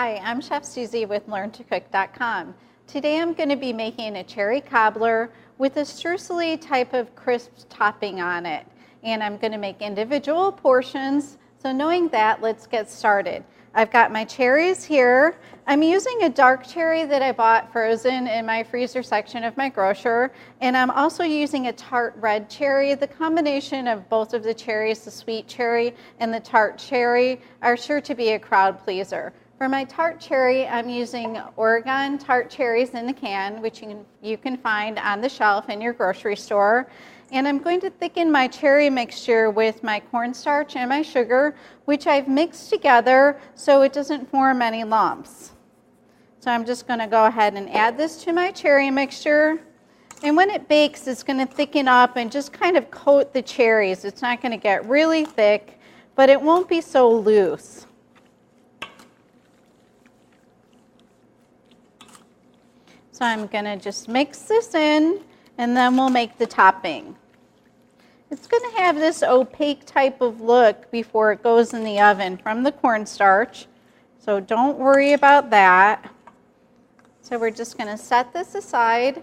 Hi, I'm Chef Susie with LearnToCook.com. Today I'm going to be making a cherry cobbler with a streusel type of crisp topping on it. And I'm going to make individual portions. So knowing that, let's get started. I've got my cherries here. I'm using a dark cherry that I bought frozen in my freezer section of my grocer. And I'm also using a tart red cherry. The combination of both of the cherries, the sweet cherry and the tart cherry, are sure to be a crowd pleaser. For my tart cherry, I'm using Oregon tart cherries in the can, which you can find on the shelf in your grocery store. And I'm going to thicken my cherry mixture with my cornstarch and my sugar, which I've mixed together so it doesn't form any lumps. So I'm just going to go ahead and add this to my cherry mixture. And when it bakes, it's going to thicken up and just kind of coat the cherries. It's not going to get really thick, but it won't be so loose. So I'm going to just mix this in, and then we'll make the topping. It's going to have this opaque type of look before it goes in the oven from the cornstarch, so don't worry about that. So we're just going to set this aside.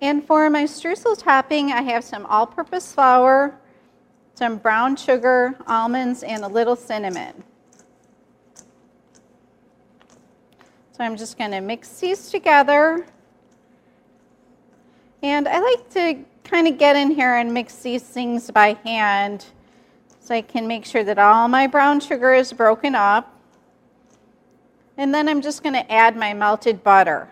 And for my streusel topping, I have some all-purpose flour, some brown sugar, almonds, and a little cinnamon. So I'm just going to mix these together. And I like to kind of get in here and mix these things by hand so I can make sure that all my brown sugar is broken up. And then I'm just going to add my melted butter.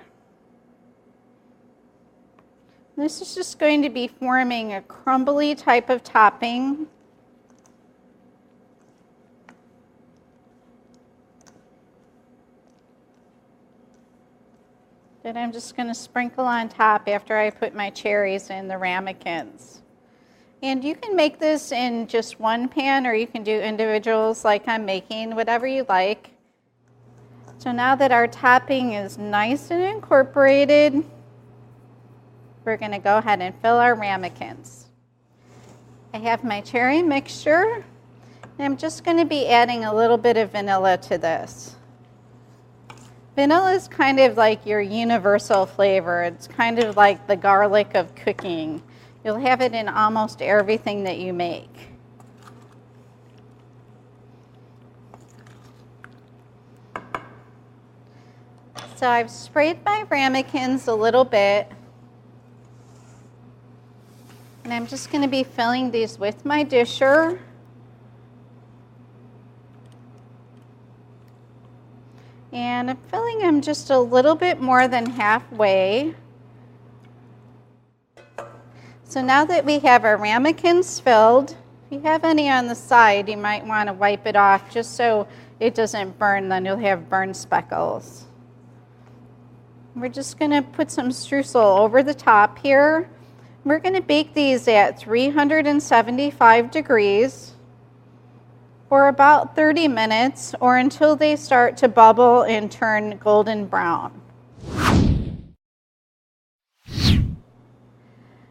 This is just going to be forming a crumbly type of topping. That I'm just going to sprinkle on top after I put my cherries in the ramekins. And you can make this in just one pan, or you can do individuals like I'm making, whatever you like. So now that our topping is nice and incorporated, we're going to go ahead and fill our ramekins. I have my cherry mixture, and I'm just going to be adding a little bit of vanilla to this. Vanilla is kind of like your universal flavor. It's kind of like the garlic of cooking. You'll have it in almost everything that you make. So I've sprayed my ramekins a little bit. And I'm just going to be filling these with my disher. And I'm filling them just a little bit more than halfway. So now that we have our ramekins filled, if you have any on the side, you might want to wipe it off just so it doesn't burn, then you'll have burn speckles. We're just going to put some streusel over the top here. We're going to bake these at 375 degrees. For about 30 minutes, or until they start to bubble and turn golden brown.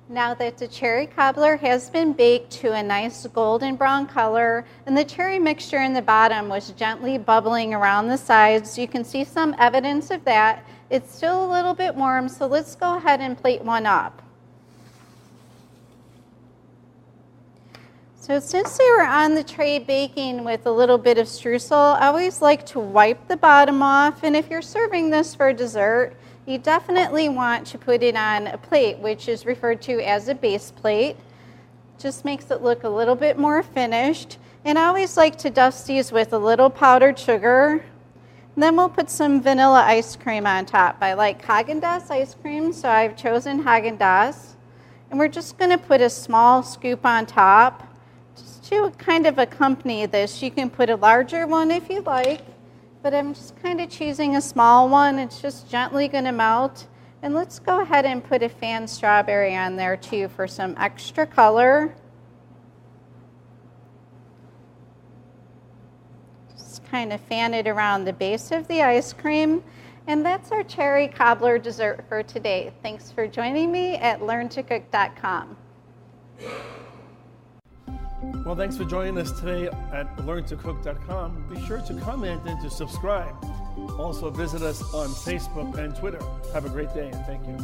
Now that the cherry cobbler has been baked to a nice golden brown color, and the cherry mixture in the bottom was gently bubbling around the sides, you can see some evidence of that. It's still a little bit warm, so let's go ahead and plate one up. So since they were on the tray baking with a little bit of streusel, I always like to wipe the bottom off. And if you're serving this for dessert, you definitely want to put it on a plate, which is referred to as a base plate. Just makes it look a little bit more finished. And I always like to dust these with a little powdered sugar. And then we'll put some vanilla ice cream on top. I like Haagen-Dazs ice cream, so I've chosen Haagen-Dazs. And we're just going to put a small scoop on top. To kind of accompany this, you can put a larger one if you like, but I'm just kind of choosing a small one. It's just gently going to melt. And let's go ahead and put a fan strawberry on there too for some extra color. Just kind of fan it around the base of the ice cream. And that's our cherry cobbler dessert for today. Thanks for joining me at LearnToCook.com. Well, thanks for joining us today at LearnToCook.com. Be sure to comment and to subscribe. Also visit us on Facebook and Twitter. Have a great day and thank you.